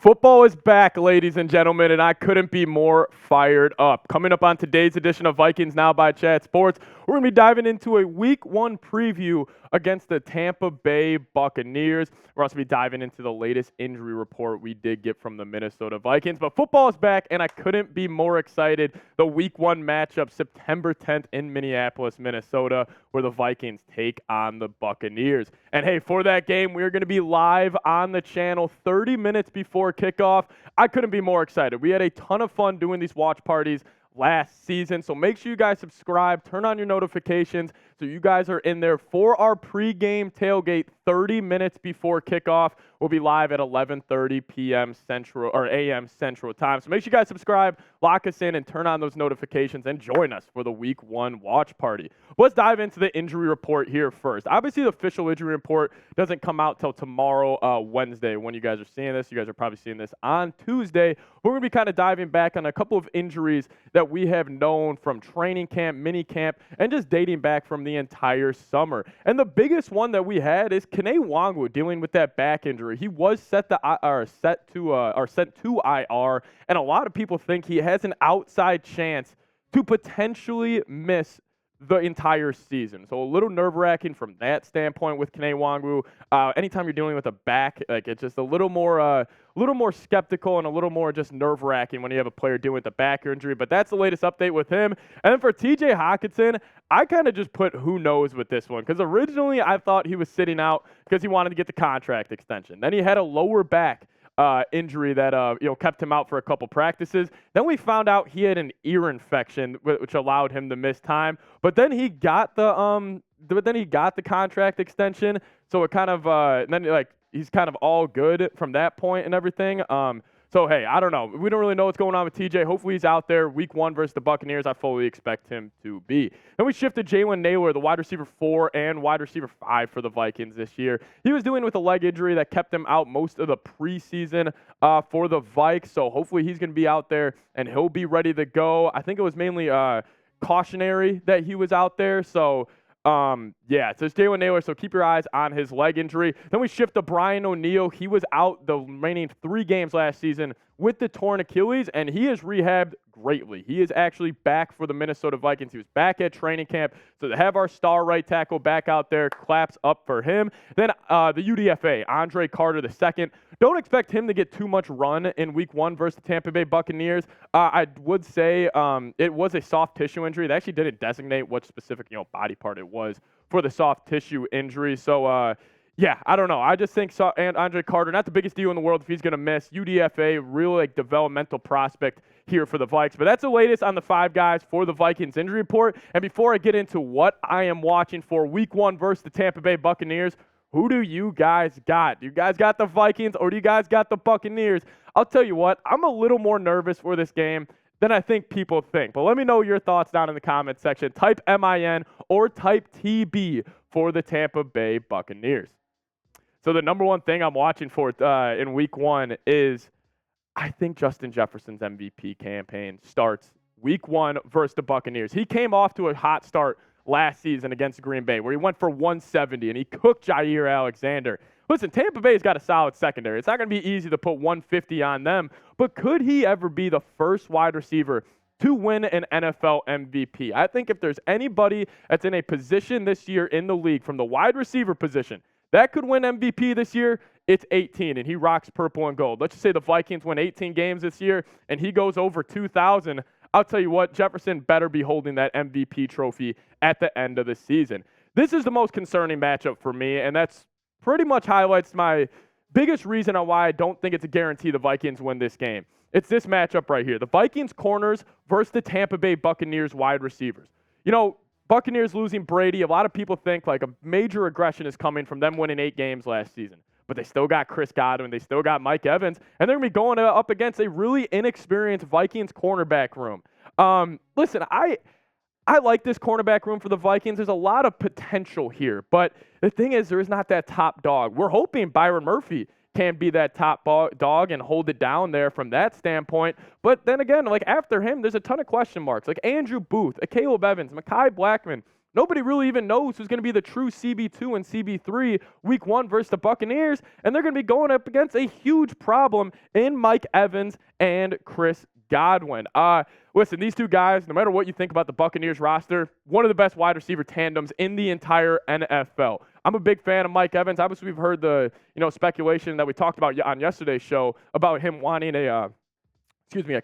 Football is back, ladies and gentlemen, and I couldn't be more fired up. Coming up on today's edition of Vikings Now by Chat Sports, we're going to be diving into a Week 1 preview against the Tampa Bay Buccaneers. We're also going to be diving into the latest injury report we did get from the Minnesota Vikings. But football is back, and I couldn't be more excited. The Week 1 matchup, September 10th in Minneapolis, Minnesota, where the Vikings take on the Buccaneers. And hey, for that game, we're going to be live on the channel 30 minutes before kickoff. I couldn't be more excited. We had a ton of fun doing these watch parties last season, so make sure you guys subscribe, turn on your notifications so you guys are in there for our pregame tailgate 30 minutes before kickoff. We'll be live at 11:30 p.m. Central or a.m. Central Time. So make sure you guys subscribe, lock us in, and turn on those notifications and join us for the Week 1 watch party. Let's dive into the injury report here first. Obviously, the official injury report doesn't come out till tomorrow, Wednesday. When you guys are seeing this, you guys are probably seeing this on Tuesday. We're going to be kind of diving back on a couple of injuries that we have known from training camp, mini camp, and just dating back from the entire summer. And the biggest one that we had is Akayleb dealing with that back injury. He was sent to IR, and a lot of people think he has an outside chance to potentially miss the entire season. So a little nerve-wracking from that standpoint with Akayleb. Anytime you're dealing with a back, like it's just a little more skeptical and a little more just nerve-wracking when you have a player dealing with a back injury. But that's the latest update with him. And then for TJ Hockenson, I kind of just put who knows with this one, because originally I thought he was sitting out because he wanted to get the contract extension. Then he had a lower back injury that kept him out for a couple practices. Then we found out he had an ear infection, which allowed him to miss time. But then he got the contract extension. So it kind of he's kind of all good from that point and everything. So, hey, I don't know. We don't really know what's going on with TJ. Hopefully he's out there Week 1 versus the Buccaneers. I fully expect him to be. Then we shifted Jalen Naylor, the wide receiver 4 and wide receiver 5 for the Vikings this year. He was dealing with a leg injury that kept him out most of the preseason for the Vikes. So hopefully he's going to be out there and he'll be ready to go. I think it was mainly cautionary that he was out there. So, so it's Jalen Naylor, so keep your eyes on his leg injury. Then we shift to Brian O'Neill. He was out the remaining 3 games last season with the torn Achilles, and he is rehabbed greatly. He is actually back for the Minnesota Vikings. He was back at training camp. So to have our star right tackle back out there, claps up for him. Then the UDFA, Andre Carter II. Don't expect him to get too much run in Week 1 versus the Tampa Bay Buccaneers. I would say it was a soft tissue injury. They actually didn't designate what specific body part it was for the soft tissue injury. So, I don't know. I just think and Andre Carter, not the biggest deal in the world if he's going to miss. UDFA, real developmental prospect here for the Vikes. But that's the latest on the 5 guys for the Vikings injury report. And before I get into what I am watching for Week 1 versus the Tampa Bay Buccaneers, who do you guys got? Do you guys got the Vikings or do you guys got the Buccaneers? I'll tell you what, I'm a little more nervous for this game than I think people think. But let me know your thoughts down in the comments section. Type MIN or type TB for the Tampa Bay Buccaneers. So the number one thing I'm watching for in Week 1 is I think Justin Jefferson's MVP campaign starts Week 1 versus the Buccaneers. He came off to a hot start last season against Green Bay where he went for 170 and he cooked Jair Alexander. Listen, Tampa Bay's got a solid secondary. It's not going to be easy to put 150 on them, but could he ever be the first wide receiver to win an NFL MVP? I think if there's anybody that's in a position this year in the league from the wide receiver position that could win MVP this year, it's 18, and he rocks purple and gold. Let's just say the Vikings win 18 games this year, and he goes over 2,000. I'll tell you what, Jefferson better be holding that MVP trophy at the end of the season. This is the most concerning matchup for me, and that's pretty much highlights my biggest reason on why I don't think it's a guarantee the Vikings win this game. It's this matchup right here. The Vikings corners versus the Tampa Bay Buccaneers wide receivers. Buccaneers losing Brady, a lot of people think like a major aggression is coming from them winning 8 games last season. But they still got Chris Godwin. They still got Mike Evans. And they're going to be going up against a really inexperienced Vikings cornerback room. Listen, I like this cornerback room for the Vikings. There's a lot of potential here. But the thing is, there is not that top dog. We're hoping Byron Murphy can be that top dog and hold it down there from that standpoint. But then again, after him, there's a ton of question marks. Like Andrew Booth, Akayleb Evans, Mekhi Blackman, Nobody really even knows who's going to be the true CB2 and CB3 week 1 versus the Buccaneers, and they're going to be going up against a huge problem in Mike Evans and Chris Godwin. Listen, these two guys, no matter what you think about the Buccaneers roster, one of the best wide receiver tandems in the entire NFL. I'm a big fan of Mike Evans. Obviously, we've heard the speculation that we talked about on yesterday's show about him wanting a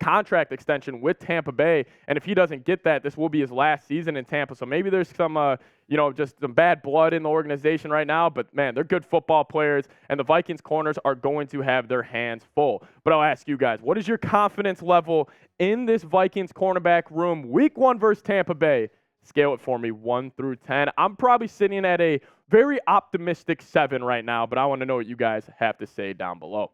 contract extension with Tampa Bay. And if he doesn't get that, this will be his last season in Tampa. So maybe there's some, just some bad blood in the organization right now. But, man, they're good football players, and the Vikings corners are going to have their hands full. But I'll ask you guys, what is your confidence level in this Vikings cornerback room week 1 versus Tampa Bay? Scale it for me, 1 through 10. I'm probably sitting at a very optimistic 7 right now, but I want to know what you guys have to say down below.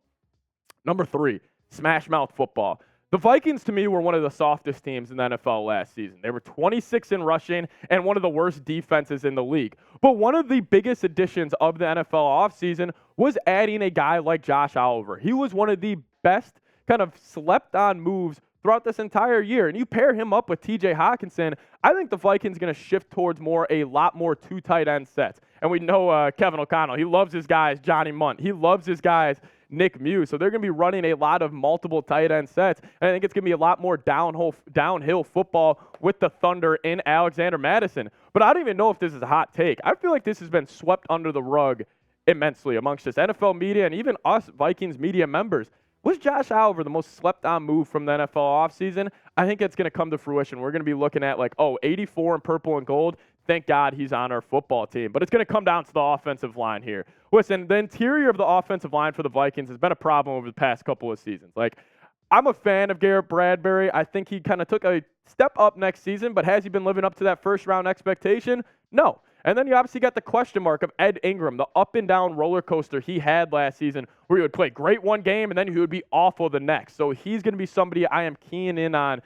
Number 3. Smash mouth football. The Vikings, to me, were one of the softest teams in the NFL last season. They were 26 in rushing and one of the worst defenses in the league. But one of the biggest additions of the NFL offseason was adding a guy like Josh Oliver. He was one of the best kind of slept-on moves throughout this entire year. And you pair him up with TJ Hockenson, I think the Vikings are going to shift towards a lot more 2 tight end sets. And we know Kevin O'Connell, he loves his guys Johnny Munt. He loves his guys Nick Muse. So they're going to be running a lot of multiple tight end sets. And I think it's going to be a lot more downhill football with the Thunder in Alexander Madison. But I don't even know if this is a hot take. I feel like this has been swept under the rug immensely amongst just NFL media and even us Vikings media members. Was Josh Oliver the most slept-on move from the NFL offseason? I think it's going to come to fruition. We're going to be looking at 84 in purple and gold. Thank God he's on our football team. But it's going to come down to the offensive line here. Listen, the interior of the offensive line for the Vikings has been a problem over the past couple of seasons. I'm a fan of Garrett Bradbury. I think he kind of took a step up next season, but has he been living up to that first-round expectation? No. And then you obviously got the question mark of Ed Ingram, the up-and-down roller coaster he had last season where he would play great one game and then he would be awful the next. So he's going to be somebody I am keying in on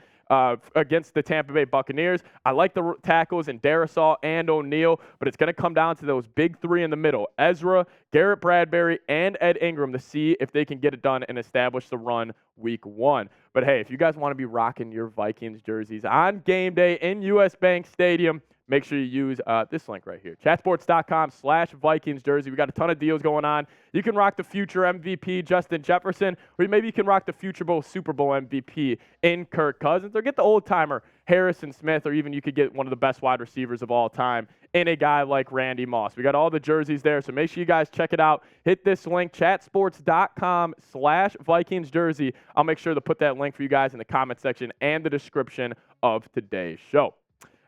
against the Tampa Bay Buccaneers. I like the tackles in Darisaw and O'Neal, but it's going to come down to those big 3 in the middle, Ezra, Garrett Bradbury, and Ed Ingram, to see if they can get it done and establish the run week 1. But, hey, if you guys want to be rocking your Vikings jerseys on game day in US Bank Stadium, make sure you use this link right here, chatsports.com/Vikings jersey. We got a ton of deals going on. You can rock the future MVP, Justin Jefferson, or maybe you can rock the future Super Bowl MVP in Kirk Cousins, or get the old-timer Harrison Smith, or even you could get one of the best wide receivers of all time in a guy like Randy Moss. We got all the jerseys there, so make sure you guys check it out. Hit this link, chatsports.com/Vikings jersey. I'll make sure to put that link for you guys in the comment section and the description of today's show.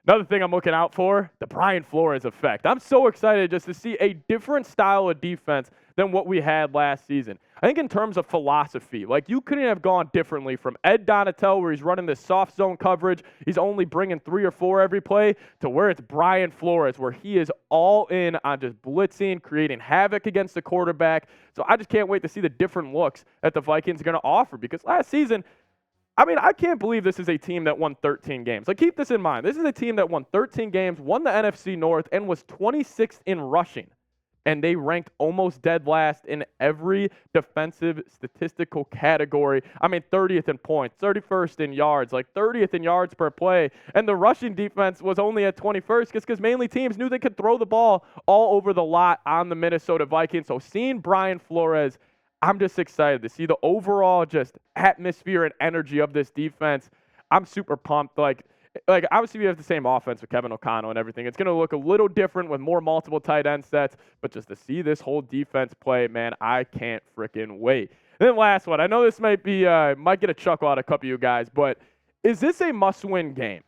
Another thing I'm looking out for, the Brian Flores effect. I'm so excited just to see a different style of defense than what we had last season. I think in terms of philosophy, you couldn't have gone differently from Ed Donatel, where he's running this soft zone coverage, he's only bringing 3 or 4 every play, to where it's Brian Flores, where he is all in on just blitzing, creating havoc against the quarterback. So I just can't wait to see the different looks that the Vikings are going to offer, because last season, I can't believe this is a team that won 13 games. Keep this in mind. This is a team that won 13 games, won the NFC North, and was 26th in rushing. And they ranked almost dead last in every defensive statistical category. 30th in points, 31st in yards, 30th in yards per play. And the rushing defense was only at 21st because mainly teams knew they could throw the ball all over the lot on the Minnesota Vikings. So seeing Brian Flores, I'm just excited to see the overall just atmosphere and energy of this defense. I'm super pumped. Obviously we have the same offense with Kevin O'Connell and everything. It's going to look a little different with more multiple tight end sets, but just to see this whole defense play, man, I can't freaking wait. And then last one. I know this might get a chuckle out of a couple of you guys, but is this a must-win game?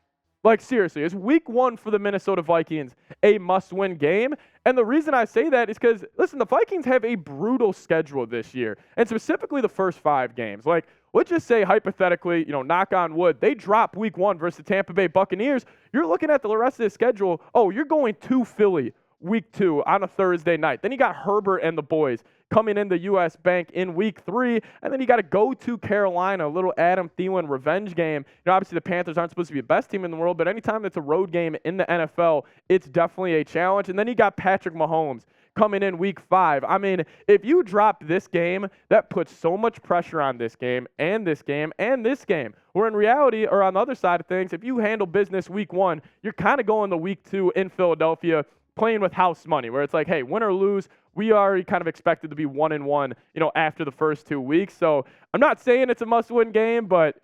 Seriously, is week 1 for the Minnesota Vikings a must-win game? And the reason I say that is because, listen, the Vikings have a brutal schedule this year, and specifically the first 5 games. Let's just say, hypothetically, knock on wood, they drop week 1 versus the Tampa Bay Buccaneers. You're looking at the rest of the schedule. Oh, you're going to Philly, week 2 on a Thursday night. Then you got Herbert and the boys coming into U.S. Bank in week 3, and then you got to go to Carolina, a little Adam Thielen revenge game. Obviously the Panthers aren't supposed to be the best team in the world, but anytime it's a road game in the NFL, it's definitely a challenge. And then you got Patrick Mahomes coming in week 5. I mean, if you drop this game, that puts so much pressure on this game and this game and this game. Where in reality, or on the other side of things, if you handle business week 1, you're kind of going to week 2 in Philadelphia playing with house money, where it's like, hey, win or lose, we already kind of expected to be 1-1, after the first 2 weeks. So I'm not saying it's a must-win game, but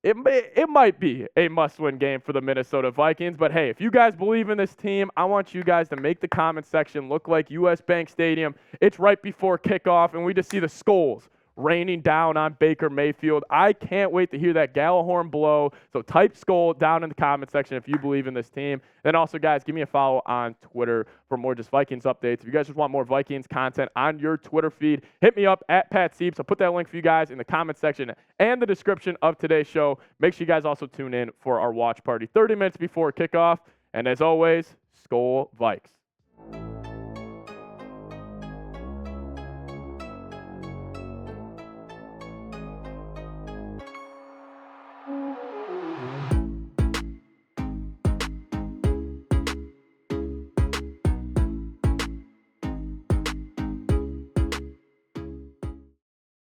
it might be a must-win game for the Minnesota Vikings. But hey, if you guys believe in this team, I want you guys to make the comment section look like U.S. Bank Stadium. It's right before kickoff, and we just see the skulls raining down on Baker Mayfield. I can't wait to hear that Gallahorn blow. So type skull down in the comment section if you believe in this team. Then also, guys, give me a follow on Twitter for more just Vikings updates. If you guys just want more Vikings content on your Twitter feed, hit me up at Pat Seeps. I'll put that link for you guys in the comment section and the description of today's show. Make sure you guys also tune in for our watch party 30 minutes before kickoff. And as always, Skol Vikes.